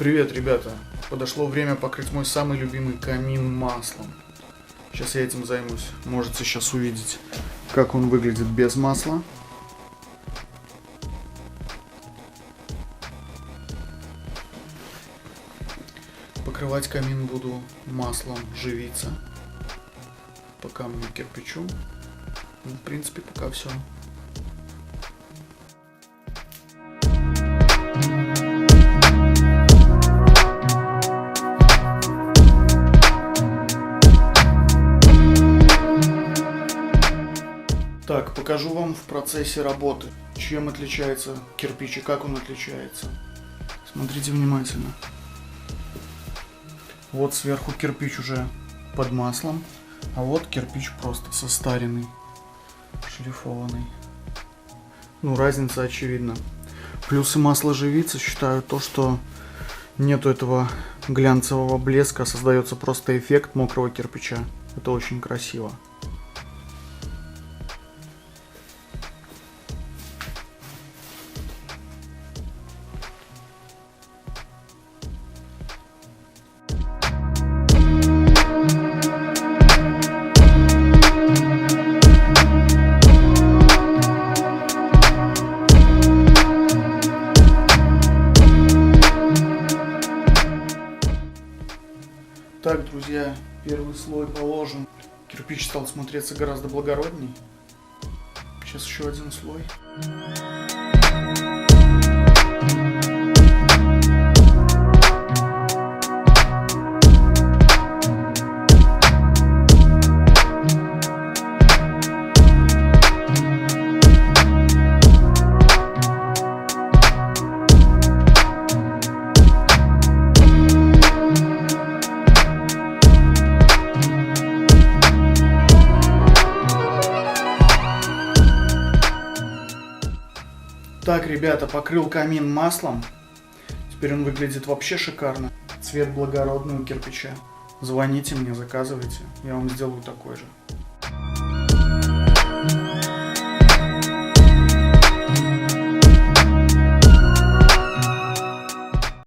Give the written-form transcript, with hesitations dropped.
Привет, ребята! Подошло время покрыть мой самый любимый камин маслом. Сейчас я этим займусь. Можете сейчас увидеть, как он выглядит без масла. Покрывать камин буду маслом живица по камню кирпичу. Ну, в принципе, пока все. Так, покажу вам в процессе работы, чем отличается кирпич и как он отличается. Смотрите внимательно. Вот сверху кирпич уже под маслом, а вот кирпич просто состаренный, шлифованный. Ну, разница очевидна. Плюсы масла живицы считаю то, что нету этого глянцевого блеска, создается просто эффект мокрого кирпича. Это очень красиво. Так, друзья, первый слой положен. Кирпич стал смотреться гораздо благородней. Сейчас еще один слой. Так, ребята, покрыл камин маслом. Теперь он выглядит вообще шикарно. Цвет благородный у кирпича. Звоните мне, заказывайте. Я вам сделаю такой же.